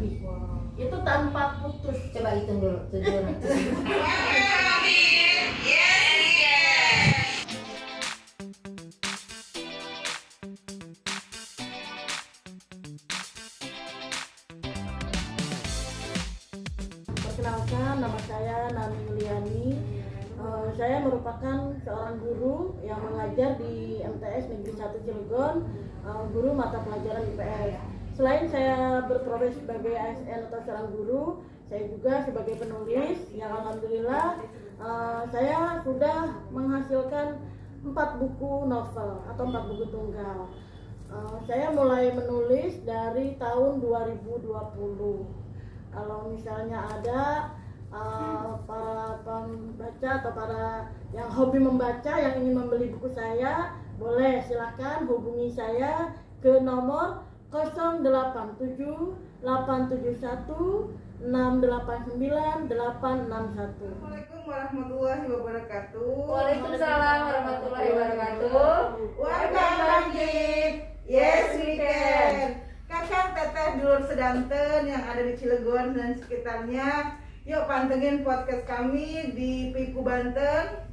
lebih. Itu tanpa putus. Coba hitung dulu 700. Perkenalkan, nama saya Nani Yuliani. Saya merupakan seorang guru yang mengajar di MTS Negeri 1 Cilegon, guru mata pelajaran IPS. Selain saya berprofesi sebagai ASN atau seorang guru, saya juga sebagai penulis yang alhamdulillah saya sudah menghasilkan 4 buku novel atau 4 buku tunggal. Saya mulai menulis dari tahun 2020. Kalau misalnya ada para pembaca atau para yang hobi membaca yang ingin membeli buku saya, boleh silakan hubungi saya ke nomor 087 871 689 861. Assalamualaikum warahmatullahi wabarakatuh. Waalaikumsalam warahmatullahi wabarakatuh. Welcome lanjut. Yes we can. Kakak teteh dulur sedanten yang ada di Cilegon dan sekitarnya, yuk pantengin podcast kami di Piku Banten.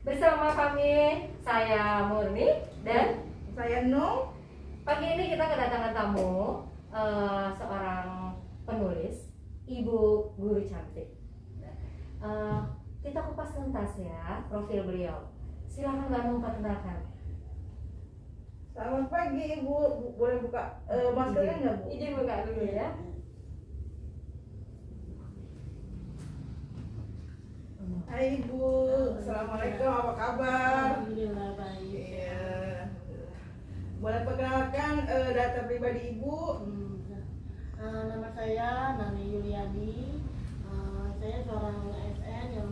Bersama kami, saya Murni dan Saya Nung. pagi ini kita kedatangan tamu, seorang penulis, ibu guru cantik. Kita kupas tuntas ya profil beliau. Silahkan Mbak Nung perkenalkan. Selamat pagi Ibu. Boleh buka maskernya nggak Bu? Izin buka dulu ya. Hai Ibu. Assalamualaikum. Apa kabar? Alhamdulillah baik. Iya. Boleh perkenalkan data pribadi Ibu? Nama saya Nani Yuliani. Saya seorang ASN yang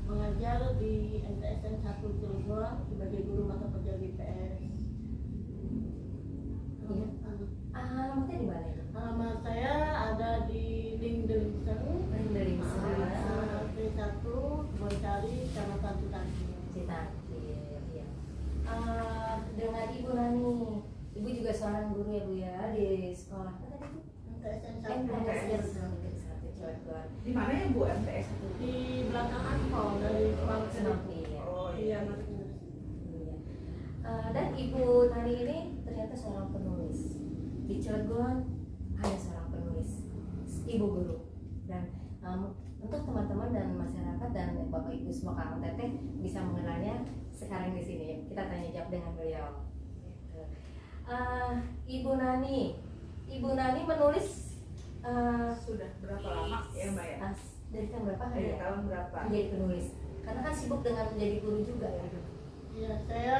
mengajar di MTSN 1 Cilegon sebagai guru mata pelajaran IPS. Iya. Alamatnya di mana itu? Alamat saya ada di Lingdelingsen, Dari P1, Boncari, Kecamatan Citanki. Citanki. Iya. Dengan Ibu Nani, Ibu juga seorang guru ya Bu ya di sekolah apa tadi Bu? MTSN 1 MTS Cilegon. Cilegon. Di mana ya Bu MTS itu? Di belakang Ampol dari Semanggi. Semanggi ya. Oh Iya, iya. Mas. Iya. Dan Ibu Nani ini ternyata seorang penulis. Di Cilegon ada seorang penulis, ibu guru. Dan untuk teman-teman dan masyarakat dan Bapak Ibu semua Kang Teteh bisa mengenalnya sekarang di sini. Kita tanya jawab dengan beliau. Gitu. Ibu Nani menulis Sudah berapa lama ya Mbak ya? dari tahun berapa Dari ya? tahun berapa? Menjadi penulis. Karena kan sibuk dengan menjadi guru juga ya. Iya, saya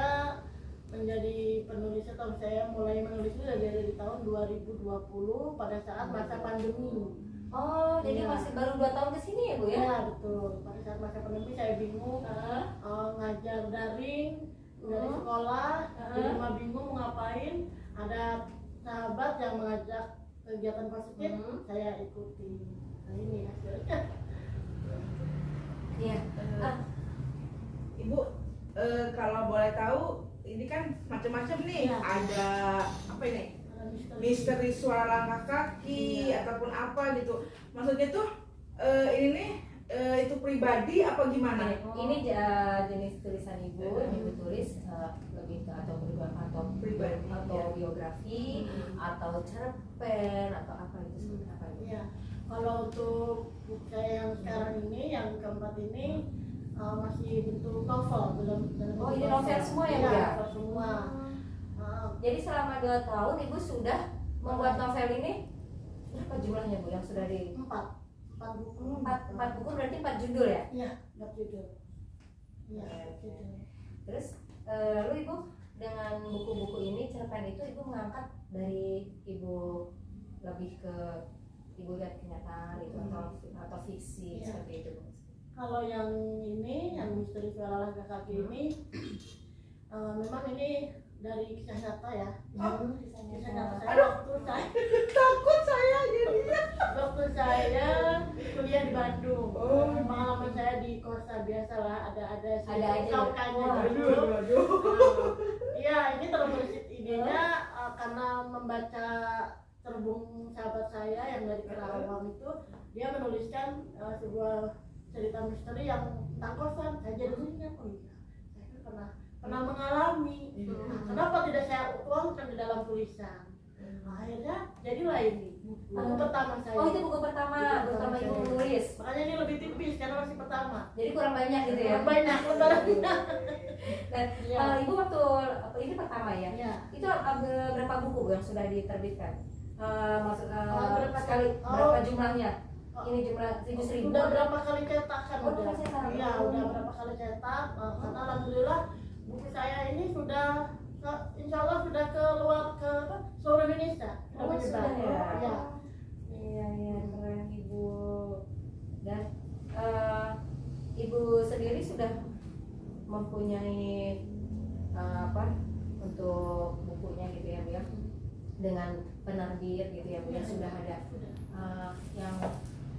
menjadi penulis atau saya mulai menulis itu dari tahun 2020 pada saat masa pandemi. Oh, jadi Iya. masih baru 2 tahun ke sini ya Bu ya? Ya betul. Pada saat masa pandemi saya bingung ngajar daring dari sekolah, di rumah bingung mau ngapain. Ada sahabat yang mengajak kegiatan positif, saya ikuti. Nah ini hasilnya. Iya. Ibu, kalau boleh tahu, ini kan macam-macam nih. Iya. Ada apa ini? Misteri suara langkah kaki Iya. ataupun apa gitu. Maksudnya tuh ini nih itu pribadi apa gimana? Ini jenis tulisan Ibu yang Ibu tulis lebih ke atau Pribadi, atau ya. biografi atau cerpen atau apa itu seperti apa itu? Iya. Kalau untuk buku saya yang sekarang ini, yang keempat ini masih bentuk novel, belum. Oh, ini novel semua ya, Bu, Iya, ya? novel semua. Jadi selama 2 tahun Ibu sudah membuat novel ini berapa jumlahnya Bu yang sudah di Empat buku. 4 buku berarti 4 judul ya? Iya, 4 judul. Iya, 4 judul. Terus lalu Ibu dengan buku-buku ini cerpen itu Ibu mengangkat dari Ibu lebih ke Ibu lihat kenyataan itu atau fiksi Iya. seperti itu Bu? Kalau yang ini, yang misteri suara langkah kaki ini, memang ini dari kisah nyata ya. Kisah nyata saya waktu saya Takut saya jadinya. waktu saya kuliah di Bandung. Pengalaman saya di kosa biasa lah, ada aja. kau-kaunya Wah, gitu. Aduh. Iya, ini terbesit idenya karena membaca terhubung sahabat saya yang dari Karawang itu, dia menuliskan sebuah cerita misteri yang tentang kosan. Saya jadi ingat, oh iya, saya kan pernah mengalami. Nah, kenapa tidak saya tuangkan di dalam tulisan? Nah, akhirnya jadilah ini buku pertama saya. Oh, itu buku pertama ibu menulis. Makanya ini lebih tipis karena masih pertama. Jadi kurang banyak gitu ya. Kurang banyak lembarannya. Dan Iya. ibu waktu ini pertama ya. Iya. Itu berapa buku Bu yang sudah diterbitkan? Maksud berapa sekali kali? berapa jumlahnya? Ini jumlah 7.000. Udah berapa kali cetak kan? Oh, udah cetak. Iya, udah berapa kali cetak. Karena alhamdulillah buku saya ini sudah insya Allah sudah keluar ke seluruh Indonesia. Oh, menyebar. sudah ya. Iya. Iya, keren Ibu. Dan Ibu sendiri sudah mempunyai apa untuk bukunya gitu ya Bu ya, dengan penerbit gitu ya Bu ya, sudah ada yang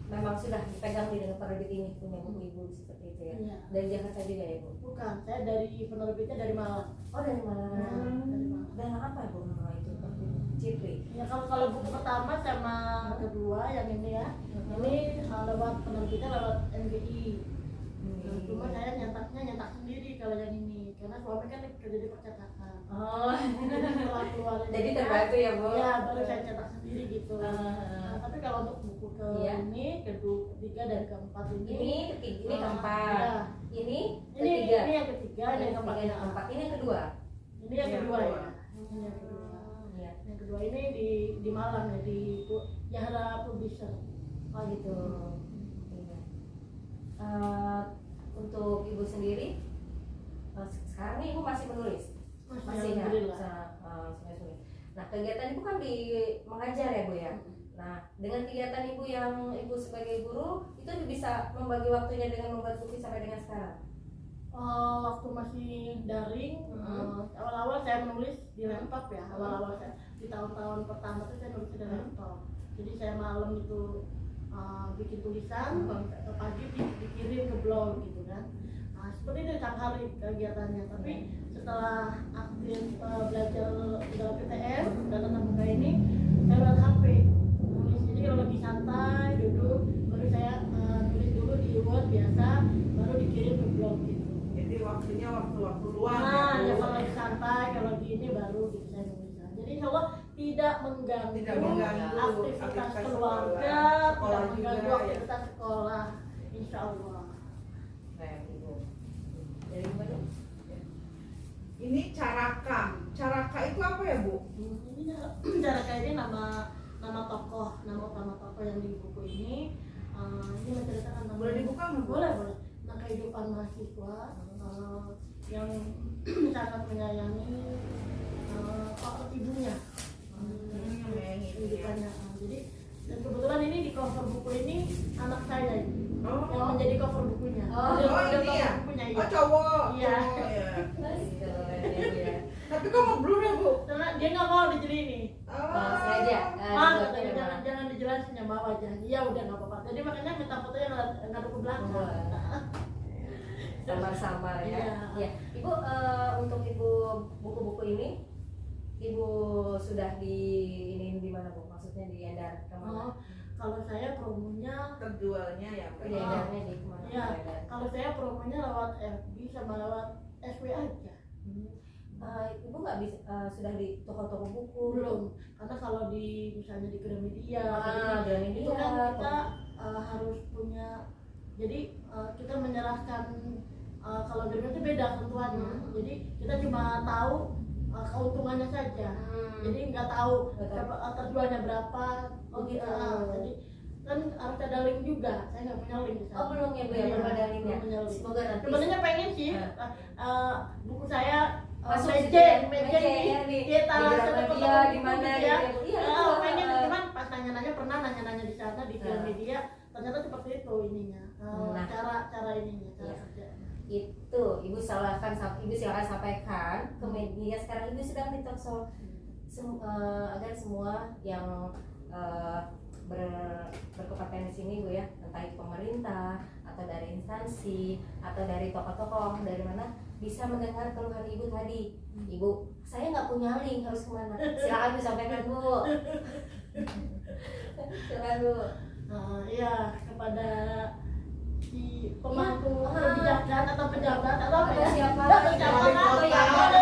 memang sudah dipegang dengan penerbit ini punya buku Ibu seperti itu ya. Iya. Dari Jakarta juga ya Bu? Bukan, saya dari penerbitnya dari Malang. Oh, dari mana? Dari Malang. Dan apa Bu nama itu? Cipri. Ya kalau buku pertama sama kedua yang ini ya, ini lewat penerbitnya lewat MGI. Cuma saya nyetak sendiri kalau yang ini, karena suami kan kerja di percetakan. Oh. Setelah keluar ini Jadi kan, terbantu ya Bu? ya baru saya cetak sendiri gitu. Nah, tapi kalau untuk buku ke Iya. ini, ketiga dan keempat ini Ini keempat. ya. Ini Ini ketiga. yang ketiga, Ini yang keempat. ini yang keempat. Ini yang kedua. Ini yang kedua ya. Ini yang kedua. Iya. Yang kedua ini di Malang ya, di Yahra Publisher. Oh gitu. Iya. Untuk Ibu sendiri, sekarang ini Ibu masih menulis? Masih ya? Alhamdulillah. Masih menulis. Nah, kegiatan Ibu kan mengajar ya Bu ya? Nah, dengan kegiatan Ibu yang Ibu sebagai guru, itu bisa membagi waktunya dengan membuat buku sampai dengan sekarang? Waktu masih daring, awal-awal saya menulis di laptop ya. Awal-awal saya di tahun-tahun pertama itu saya nulis di laptop. Jadi saya malam itu bikin tulisan, pagi dikirim ke blog gitu kan. Nah, seperti itu tiap hari kegiatannya. Tapi setelah aktif belajar dalam PTN dan tatap muka ini, saya buat HP nulis. Jadi kalau lagi santai duduk, baru saya tulis dulu di Word biasa, baru dikirim ke blog gitu. Jadi waktunya waktu luang Nah, ya Bu. kalau lagi santai, kalau lagi ini baru gitu saya nulis. Jadi insya Allah tidak mengganggu, Tidak mengganggu aktivitas aktivitas keluarga, sekolah tidak mengganggu juga, ya. aktivitas sekolah, insya Allah. Baik Ibu. Dari Ibu dong? Ini Caraka. Caraka itu apa ya Bu? Ini cara kayak ini nama tokoh, nama utama tokoh yang di buku ini. Ini menceritakan tentang Boleh dibuka nggak, Bu? Boleh. Tentang kehidupan mahasiswa yang sangat menyayangi ibunya. Menyayangi ibunya. Kehidupannya. Jadi dan kebetulan ini di cover buku ini anak saya ini, Oh, yang menjadi cover bukunya. Oh, Dia ini cover ya? bukunya, Oh iya. cowok. Iya. Cowok, ya. Keren ya Bu ya. Tapi kok ngeblur ya Bu? Karena dia nggak mau dijeli ini. Sengaja. Katanya jangan dijelasin ya bawa aja. Iya udah nggak apa-apa. Jadi makanya minta fotonya ngadep ke belakang. Samar-samar ya. Iya. Ya. Ibu untuk Ibu buku-buku ini Ibu sudah di mana Bu? Maksudnya diedar kemana? Kalau saya promonya, Terjualnya ya Pak. Edarnya di kemana? ya Beredar? kalau saya promonya lewat FB sama lewat SW aja. Ibu nggak bisa sudah di toko-toko buku? Belum, karena kalau di misalnya di Gramedia, Gramedia. itu kan kita harus punya. Jadi kita menyerahkan kalau Gramedia itu beda ketentuannya. Jadi kita cuma tahu keuntungannya saja. Jadi nggak tahu terjualnya berapa. Oh gitu. Jadi kan harus ada link juga. Saya nggak punya link di sana. Oh belum ya Bu ya, Iya, belum ada linknya. belum punya link. Semoga nanti. Sebenarnya pengen sih buku saya Masuk meja ya, di di etalase Gramedia toko-toko di mana buku gitu ya ya. Bu? Iya. Pengen cuman pas nanya-nanya pernah nanya-nanya di sana di Gramedia ternyata seperti itu ininya. Nah. Cara ininya, cara Iya. kerja. Itu Ibu silakan sampaikan ke media. Sekarang Ibu sedang di talk show agar semua yang berkompetensi sini Bu ya, entah itu pemerintah atau dari instansi atau dari tokoh-tokoh dari mana bisa mendengar keluhan Ibu tadi. Ibu, saya nggak punya link, harus kemana? Silakan disampaikan Bu. Silakan Bu. Ya kepada si pemangku Ya, kebijakan atau pejabat atau apa Atau ya? siapa Siapa wali kan? kota.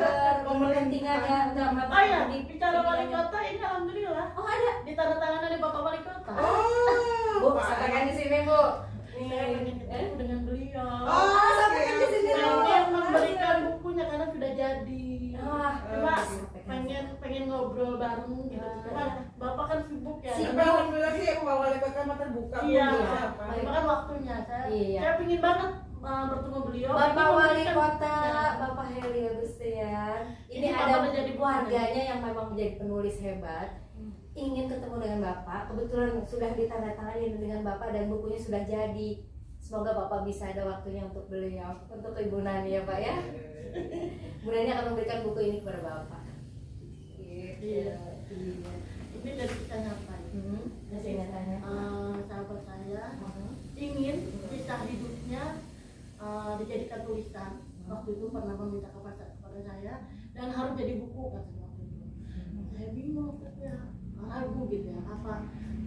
Ya, berkepentingan ya dalam Oh ya, di bicara wali pikirannya. kota ini alhamdulillah Oh ada. ditandatangani oleh Bapak Wali Kota. Bu, sampaikan di sini Bu. Saya pengen ketemu dengan beliau. Oh, sampaikan di sini Saya Bu. ingin memberikan bukunya karena sudah jadi. Ah, Cuma sampaikan. pengen ngobrol bareng gitu. Ah, Cuma Bapak kan sibuk ya. Sibuk. Tapi alhamdulillah sih Pak Wali Kota mah terbuka. Iya, Bu, siapa? cuma kan waktunya saya. Iya. Saya pingin banget bertemu beliau. Bapak Pengen Wali memberikan- Kota, Ya. Bapak Heri Agustian. Ini Ini ada Bapak menjadi keluarganya yang memang menjadi penulis hebat. Ingin ketemu dengan Bapak, kebetulan sudah ditandatangani dengan Bapak dan bukunya sudah jadi. Semoga Bapak bisa ada waktunya untuk beliau, untuk Ibu Nani ya Pak ya. Bu Nani akan memberikan buku ini kepada Bapak. Iya. Ini dari kita nyapa. Masih ingat tanya? Sahabat saya ingin kisah hidupnya dijadikan tulisan. Waktu itu pernah meminta kepada saya dan harus jadi buku katanya waktu itu. Saya bingung ya, ragu gitu ya. Apa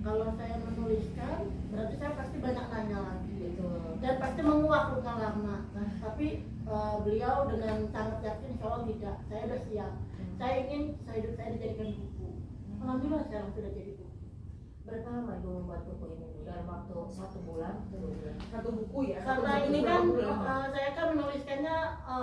kalau saya menuliskan berarti saya pasti banyak nanya lagi gitu. Dan pasti menguak luka lama. Tapi beliau dengan sangat yakin insya Allah tidak. Saya sudah siap. Saya ingin hidup saya dijadikan buku. Alhamdulillah sekarang sudah jadi buku. Berapa lama Ibu membuat buku ini? Bu? Dalam waktu 1 bulan? 2 bulan? Satu buku ya. Karena satu ini buku, kan bulan. saya kan menuliskannya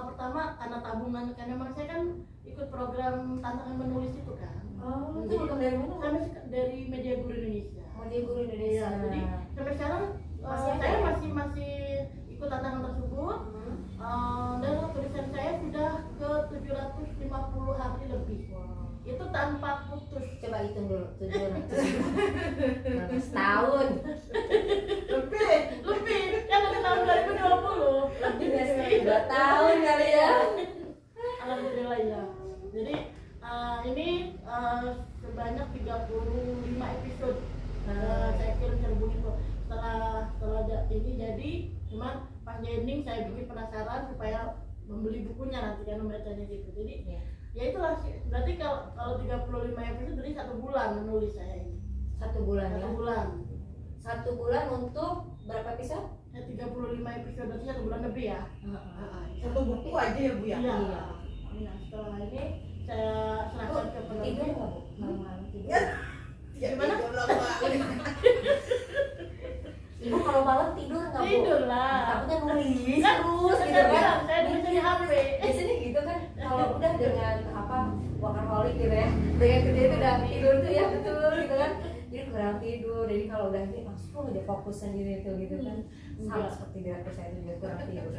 pertama karena tabungan karena memang saya kan ikut program tantangan menulis itu kan. Oh, itu Jadi, bukan dari mana? kami dari Media Guru Indonesia. Oh, dia guru Indonesia. Iya, jadi sampai sekarang Masih ada saya ya? masih ikut tantangan tersebut. Dan tulisan saya sudah ke 750 hari lebih. Itu tanpa putus. Coba hitung dulu, 700 tahun. Lebih kan dari tahun 2020. Lebih dari 2 tahun kali ya. Alhamdulillah ya. Jadi ini sebanyak 35 episode. Saya kirim terhubung itu setelah ini jadi cuman pas ending saya bikin penasaran supaya membeli bukunya nanti kan membacanya gitu. Jadi ya itulah berarti kalau 35 episode dari 1 bulan menulis saya ini. 1 bulan ya. 1 bulan. 1 bulan untuk berapa episode? Ya 35 episode berarti 1 bulan lebih ya. Satu buku aja ya Bu ya. Iya. Iya. Nah, setelah ini saya serahkan ke Tidur penerbit. nggak Bu? Malam-malam tidur. Ya, Gimana? jam 8. Ibu kalau malam tidur nggak Bu? Tidur lah. Takutnya nulis Kan, terus saya gitu kan? bilang, saya nulisnya di HP. Biasanya gitu kan, kalau udah dengan apa workaholic gitu ya, dengan kerja itu udah tidur tuh ya betul gitu kan, jadi kurang tidur. Jadi kalau udah ini langsung aja fokus sendiri tuh gitu kan, sama Enggak. seperti direktur saya juga kurang tidur.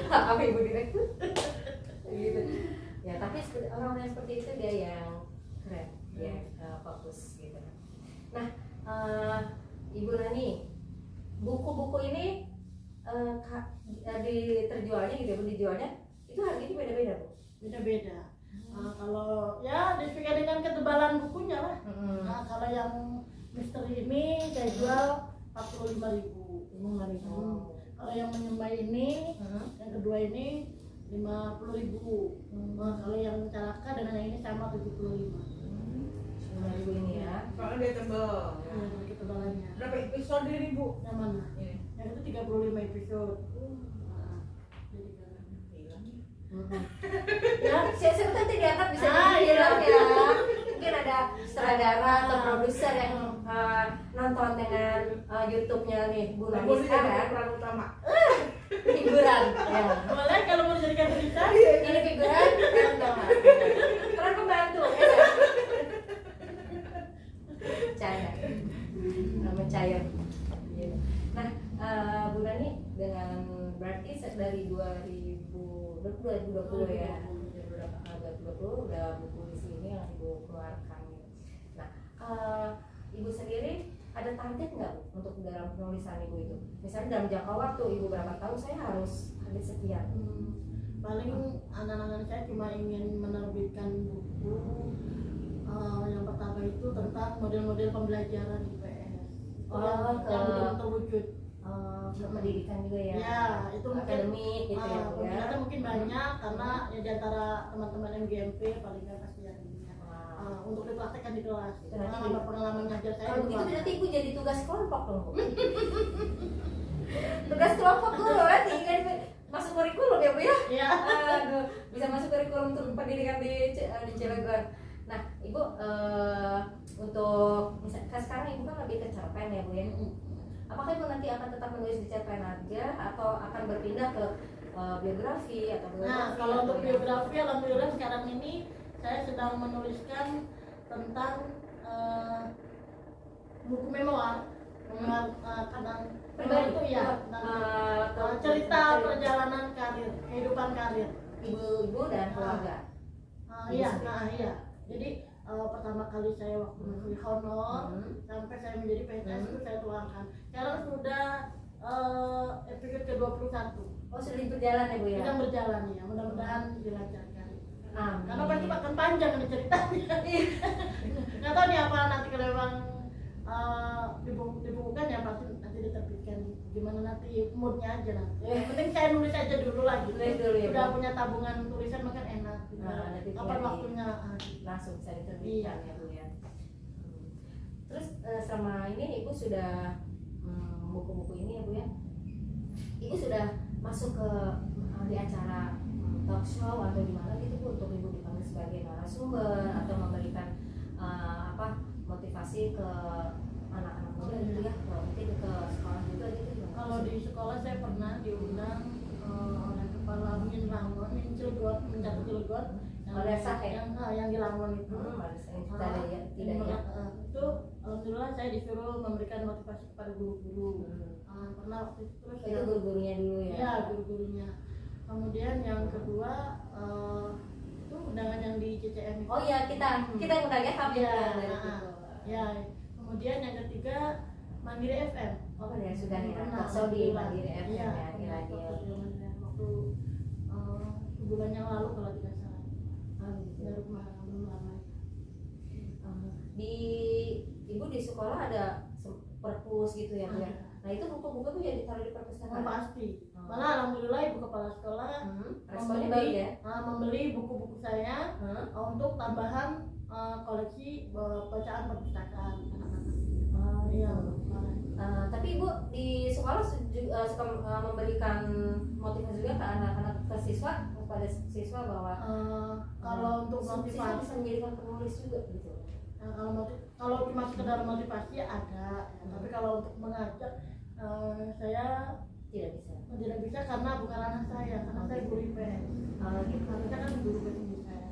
Apa Ibu direktur? Gitu. Ya tapi orang yang seperti itu dia yang keren, dia fokus gitu. Nah, Ibu Nani, buku-buku ini terjualnya gitu, Bu, dijualnya itu harganya beda-beda Bu? Beda-beda. Kalau ya disesuaikan dengan ketebalan bukunya lah. Nah, kalau yang misteri ini saya jual 45.000. Kalau yang menyembah ini, yang kedua ini 50.000. Nah, kalau yang celaka dengan yang ini sama 75. 5.000 ini ya. Soalnya dia tebel. Nah, dari ketebalannya. Berapa episode ini Bu? Yang mana? Ini. Yang itu 35 episode. Nah, jadi kan. Ya, Siapa nanti diangkat bisa Ah, dibilang iya. ya. Mungkin ada sutradara atau produser yang nonton dengan YouTube-nya nih Bu Nani Bu jadi sekarang peran utama. figuran ya. boleh kalau mau dijadikan tulisan. Ini figuran peran utama. Peran pembantu ya. Canda. Mencair. Gitu. Nah, Bu Nani dengan berarti dari 2020 ya. 2020 udah buku di sini yang Ibu keluarkan. Nah, Ibu sendiri ada target nggak Bu, untuk dalam penulisan Ibu itu? Misalnya dalam jangka waktu Ibu berapa tahun saya harus habis sekian. Paling anak-anak saya cuma ingin menerbitkan buku yang pertama itu tentang model-model pembelajaran IPS. Yang betul-betul terwujud. Pendidikan juga ya. Ya, itu mungkin Akademik gitu ya Bu ya. peminatnya mungkin banyak karena ya diantara teman-teman MGMP paling nggak pasti yang ini. untuk dipraktekkan di kelas. Itu nanti Pengalaman ngajar saya. Kalau di begitu kelas. berarti ibu jadi tugas kelompok dong Bu. Tugas kelompok dulu nanti kan masuk kurikulum ya Bu ya. Iya. Aduh, bisa masuk kurikulum untuk pendidikan di Cilegon. Nah, Ibu untuk misalkan sekarang Ibu kan lebih ke cerpen ya Bu ya. Apakah Ibu nanti akan tetap menulis di cerpen aja atau akan berpindah ke biografi atau biografi? Nah, kalau atau untuk yang- biografi, alhamdulillah sekarang ini saya sedang menuliskan tentang buku memoir tentang pribadi itu ya, tentang cerita perjalanan karir, kehidupan karir. ibu-ibu dan keluarga. Iya. Jadi pertama kali saya waktu masih honor sampai saya menjadi PNS itu saya tuangkan. Sekarang sudah episode ke-21. Oh, sudah berjalan ya Bu ya. Sedang berjalan ya, mudah-mudahan dilancarkan. Amin. Karena pasti akan panjang nih ceritanya. Nggak tahu nih apa nanti kalau memang dibukukan ya pasti nanti diterbitkan. Gimana nanti moodnya aja nanti. Yang penting saya nulis aja dulu lagi. Nulis dulu ya, Udah Bu. punya tabungan tulisan makan enak. Nanti Kapan tinggal waktunya? langsung bisa diterbitkan Iya. ya Bu ya. Terus selama ini Ibu sudah buku-buku ini ya Bu ya. Ibu sudah masuk ke di acara talk show atau di mana gitu Bu untuk Ibu dipanggil sebagai narasumber atau memberikan motivasi ke anak-anak muda gitu ya, mungkin ke sekolah juga gitu. Kalau di sekolah saya pernah diundang oleh kepala Min Langon, Min Cilegon, Min Jatuh Cilegon, yang di Langon itu. Itu alhamdulillah saya disuruh memberikan motivasi kepada guru-guru. Pernah waktu itu terus Itu guru-gurunya dulu ya. Ya, guru-gurunya. Kemudian yang kedua itu undangan yang di CCM. Oh iya, kita yang undang ya kami Ya, dari situ. ya. Kemudian yang ketiga Mandiri FM. Oh ya sudah nih, Pernah, talk show di alhamdulillah. Mandiri FM Iya, ya di pernah radio. waktu di Mandiri FM. Waktu sebulan yang lalu kalau tidak salah. Oh, gitu. Baru kemarin belum lama. Di Ibu di sekolah ada perpus gitu ya Bu ya. Ada. Nah itu buku-buku tuh ya ditaruh di Oh, perpustakaan. pasti. Malah alhamdulillah ibu kepala sekolah Responnya baik ya. membeli buku-buku saya untuk tambahan koleksi bacaan perpustakaan anak-anak. Oh Iya. tapi Ibu di sekolah juga suka memberikan motivasi juga ke anak-anak, ke siswa, kepada siswa bahwa Kalau untuk siswa motivasi, bisa menjadikan penulis juga gitu. kalau cuma sekedar motivasi ada, ya. Tapi kalau untuk mengajak saya Tidak bisa. tidak bisa karena bukan ranah saya, karena saya guru IPS. Gitu. Harusnya kan guru bahasa saya.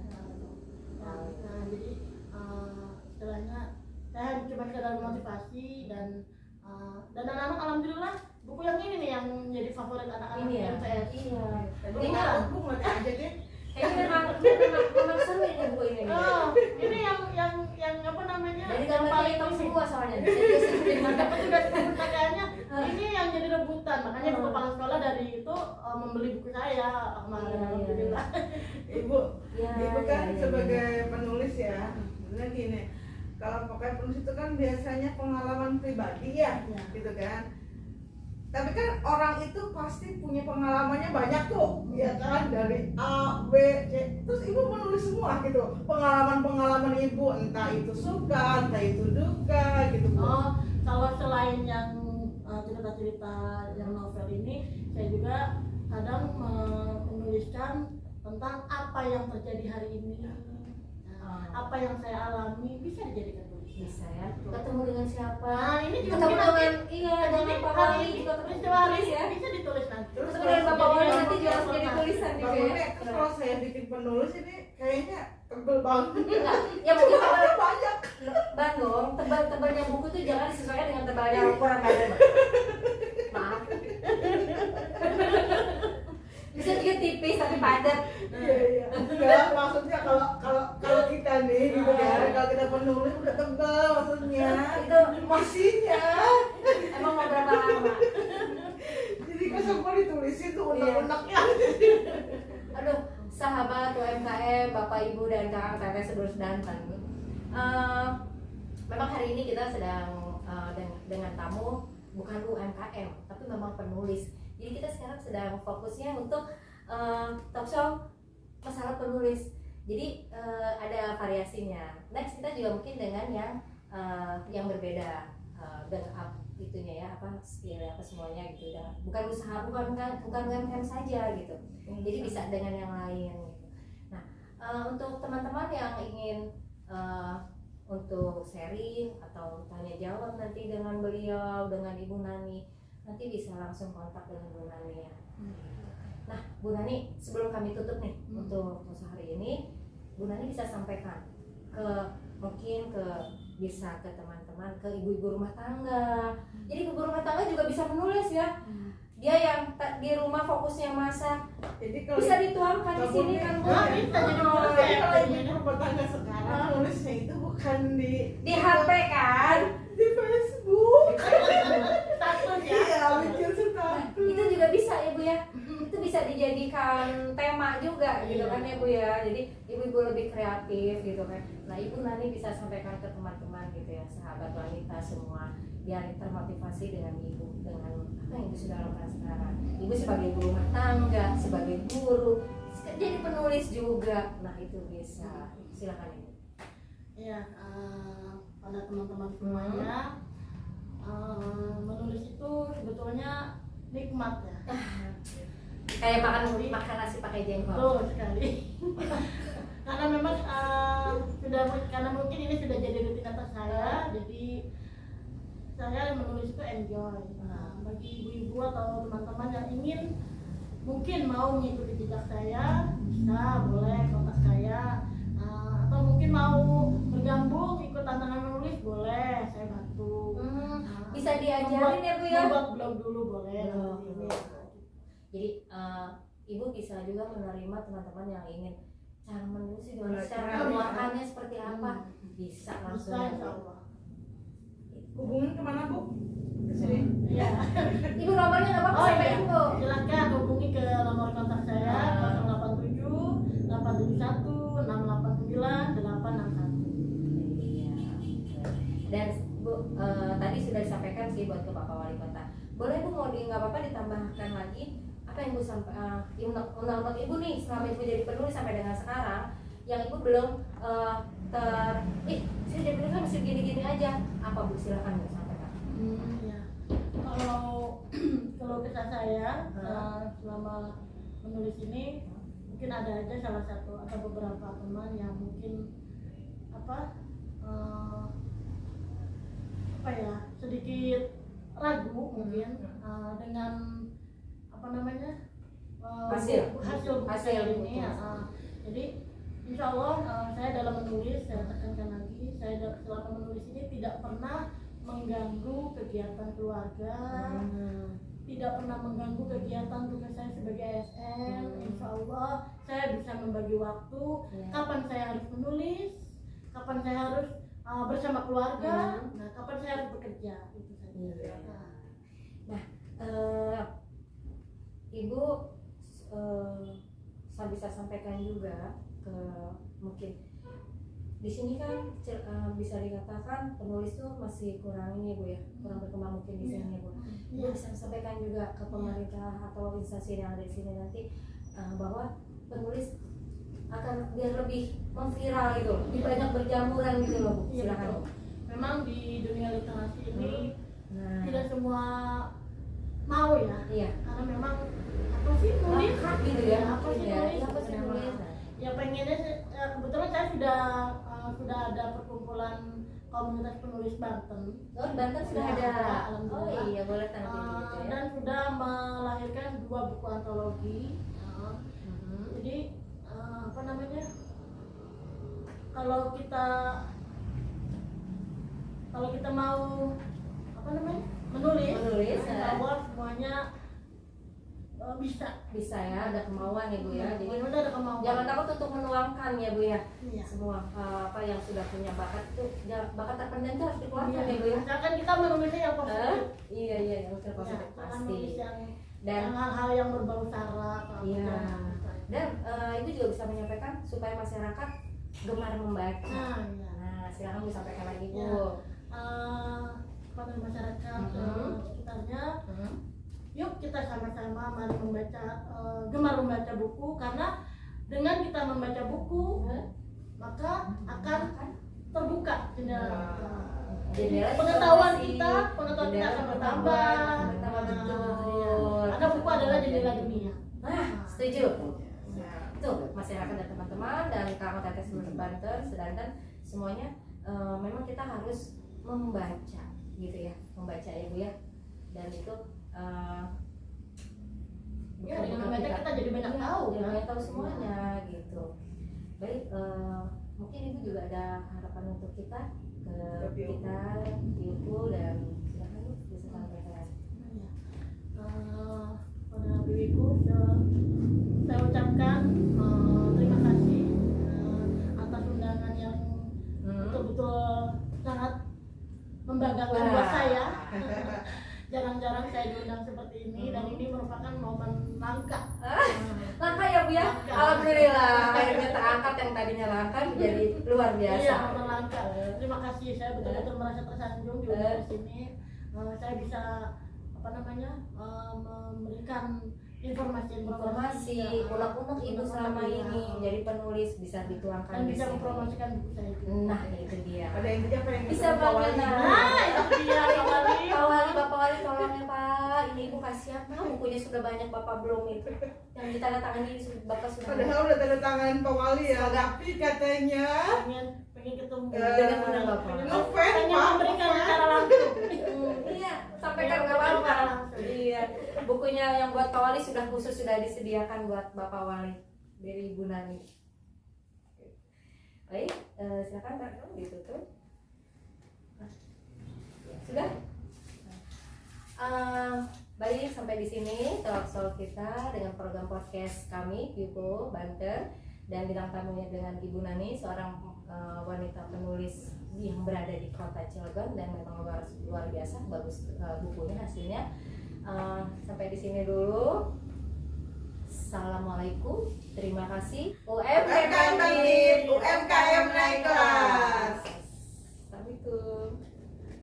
Nah, jadi istilahnya saya cuma sekedar motivasi dan anak-anak alhamdulillah buku yang ini nih yang menjadi favorit anak-anak Ini ya. MTS. Iya. Ini kan buku nanti aja deh. Kayaknya memang seru ini buku ini. Ini yang apa namanya? Dari yang gambar paling hitam ini. semua soalnya. Saya juga sering Dapat tugas perpustakaannya. Ini yang jadi rebutan. Makanya bu kepala sekolah dari itu membeli buku saya kemarin. Iya, iya. Alhamdulillah. Ibu, Ya, ibu kan ya, ya, sebagai penulis ya, sebenarnya gini, kalau pakai penulis itu kan biasanya pengalaman pribadi ya, Ya. gitu kan. Tapi kan orang itu pasti punya pengalamannya banyak tuh, ya kan, dari A, B, C. Terus ibu menulis semua gitu, pengalaman-pengalaman ibu, entah itu suka, entah itu duka, gitu. Kalau selain yang cerita-cerita yang novel ini, saya juga kadang menuliskan tentang apa yang terjadi hari ini, apa yang saya alami bisa dijadikan tulisan. bisa ya. Ketemu dengan siapa? Nah, ini juga Ketemu mungkin dengan nanti- dengan Jadi Pak hari Wali ini juga ketemu peristiwa hari tulis ini ya. bisa ditulis nanti. Terus Ketemu dengan Bapak Wali nanti juga harus jadi tulisan juga Bang ya. Mune, terus kalau saya bikin penulis ini kayaknya tebel banget. Enggak, ya mungkin Soalnya banyak. Bandung, tebal-tebalnya buku itu jangan disesuaikan dengan tebalnya ukuran badan. Maaf. Bisa juga tipis tapi padat. Iya. Enggak, maksudnya kalau kita nih gitu kan, kalau kita penulis udah tebal maksudnya. Itu Masihnya. emang mau berapa lama? Jadi kan semua ditulisin tuh unek-uneknya. Aduh, sahabat UMKM, Bapak Ibu dan kakak teteh sedulur sedanten. Memang hari ini kita sedang dengan tamu bukan UMKM, tapi memang penulis. Jadi kita sekarang sedang fokusnya untuk talk show masalah penulis. Jadi ada variasinya. Next kita juga mungkin dengan yang berbeda dengan itunya ya, apa skill apa semuanya gitu. Dan bukan usaha, bukan UMKM saja gitu. Jadi bisa dengan yang lain gitu. Nah, untuk teman-teman yang ingin untuk sharing atau tanya jawab nanti dengan beliau, dengan Ibu Nani, nanti bisa langsung kontak dengan Bu Nani ya. Nah, Bu Nani, sebelum kami tutup nih untuk hari ini, Bu Nani bisa sampaikan mungkin bisa ke teman-teman, ke ibu-ibu rumah tangga. Jadi ibu rumah tangga juga bisa menulis ya. Dia yang di rumah fokusnya masak, Jadi bisa dituangkan di sini kan Bu. Bisa jadi kalau ibu rumah tangga sekarang nulisnya itu bukan Di HP kan? di Facebook. status ya. Iya, bikin status. Itu juga bisa ya Bu ya. Itu bisa dijadikan tema juga gitu kan ya Bu ya. Jadi ibu-ibu lebih kreatif gitu kan. Nah, Ibu Nani bisa sampaikan ke teman-teman gitu ya, sahabat wanita semua, biar termotivasi dengan Ibu, dengan apa yang Ibu sudah lakukan sekarang. Ibu sebagai ibu rumah tangga, sebagai guru, jadi penulis juga. Nah, itu bisa. Silakan Ibu. Ya, pada teman-teman semuanya, menulis itu sebetulnya nikmat ya. Kayak makan nasi pakai jengkol. Betul sekali. Karena memang karena mungkin ini sudah jadi rutinitas saya, jadi saya menulis itu enjoy. Nah, bagi ibu-ibu atau teman-teman yang ingin mungkin mau mengikuti jejak saya, bisa boleh kontak saya. Atau mungkin mau bergabung ikut tantangan menulis, boleh, saya bantu. Bisa diajarin ya Bu ya. Membuat blog dulu boleh. Jadi Ibu bisa juga menerima teman-teman yang ingin cara menulis gimana, cara pembuatannya seperti apa, bisa langsung. Bisa, insya Allah. Hubungin kemana Bu? Ke sini. Ya. Ibu nomornya nggak apa-apa, sampaikan Bu. Silakan hubungi ke nomor kontak saya 087 871 689 861. Iya. Dan Bu, tadi sudah disampaikan sih buat ke Bapak Wali Kota. Boleh Bu, mau nggak apa-apa ditambahkan lagi apa yang Ibu undang-undang Ibu nih selama Ibu jadi penulis sampai dengan sekarang yang Ibu belum saya jadi penulis kan masih gini-gini aja, apa Bu? Silakan Bu sampaikan. Ya. Kalau kisah saya selama menulis ini mungkin ada aja salah satu atau beberapa teman yang mungkin sedikit ragu mungkin dengan hasil buku ini ya. Jadi insya Allah saya dalam menulis, saya tekankan lagi, saya selama menulis ini tidak pernah mengganggu kegiatan keluarga, tidak pernah mengganggu kegiatan tugas saya sebagai ASN. Insya Allah saya bisa membagi waktu, kapan saya harus menulis, kapan saya harus bersama keluarga, nah kapan saya harus bekerja, itu saja. Nah, Ibu saya bisa sampaikan juga ke mungkin di sini kan bisa dikatakan penulis tuh masih kurang ini Bu ya, kurang berkembang mungkin di sini Bu. Ibu bisa sampaikan juga ke pemerintah atau instansi yang ada di sini nanti bahwa penulis akan biar lebih memviral gitu, lebih banyak berjamuran gitu loh Bu. Silakan. Memang di dunia literasi ini tidak semua mau ya. Iya. Karena memang apa sih nulis gitu ya. Apa sih nulis? Apa sih nulis? Ya pengennya kebetulan saya sudah ada perkumpulan komunitas penulis Banten. Oh, di Banten sudah ada. Oh iya, boleh tanya gitu ya. Dan sudah melahirkan 2 buku antologi. Jadi kalau kita mau menulis insya Allah semuanya bisa ya, ada kemauan ya Bu ya. Jadi ada kemauan. jangan takut untuk menuangkan ya Bu ya. Iya. Semua apa yang sudah punya bakat itu, bakat terpendam itu harus dikeluarkan ya Bu ya. Misalkan kita menulisnya yang positif. Iya yang positif pasti. Dan hal-hal yang berbau sara. Iya. Dan Ibu juga bisa menyampaikan supaya masyarakat gemar membaca. Nah, silakan Bu sampaikan lagi Bu. Kepada masyarakat sekitarnya, yuk kita sama-sama mari gemar membaca buku, karena dengan kita membaca buku maka akan terbuka jendela. Jendela Pengetahuan informasi. kita akan bertambah. Betul. Karena buku adalah jendela dunia. Nah, setuju. Tuh, masyarakat dan teman-teman dan kakak tetes seluruh Banten, sedangkan semuanya memang kita harus membaca gitu ya, membaca ya Bu ya. Dan itu Ya, dengan membaca kita jadi banyak tahu, jadi kan? banyak tahu semuanya gitu. Baik, mungkin Ibu juga ada harapan untuk kita ke kita Ibu dan silakan Bu bisa sampaikan. Pada bibiku saya ucapkan terima kasih atas undangan yang betul-betul sangat membanggakan buat saya. Jarang-jarang saya diundang seperti ini dan ini merupakan momen langka. Langka ya Bu ya. Langka. Alhamdulillah akhirnya terangkat yang tadinya langka menjadi luar biasa. Iya, momen langka. Terima kasih, saya betul-betul merasa tersanjung diundang di sini. Saya bisa memberikan informasi unek-unek Ibu selama ini jadi penulis bisa dituangkan dan di bisa sini. mempromosikan buku saya itu. Nah, itu dia. Ada yang tidak pengen Bisa ketemu Pak banget. Wali. Nah, itu dia Pak Wali. Pak Wali, Bapak Wali tolong ya Pak. Ini Ibu kasihan Pak, bukunya sudah banyak Bapak belum itu. Yang ditandatangani Bapak sudah. Padahal udah tanda tangan Pak Wali ya, Semoga. tapi katanya pengen ketemu Dengan undang Bapak. ngefans, pengen Pak, memberikan ngefans. secara langsung. Iya, sampaikan nggak apa-apa. Iya, bukunya yang buat Pak Wali sudah khusus sudah disediakan buat Bapak Wali dari Ibu Nani. Baik, silakan Pak ditutup. Sudah. Baik, sampai di sini talk show kita dengan program podcast kami Yuko Banten dan bintang tamunya dengan Ibu Nani, seorang wanita penulis yang berada di kota Cilegon dan memang luar biasa bagus bukunya hasilnya. Sampai di sini dulu. Assalamualaikum, terima kasih. UMP UMP Banten.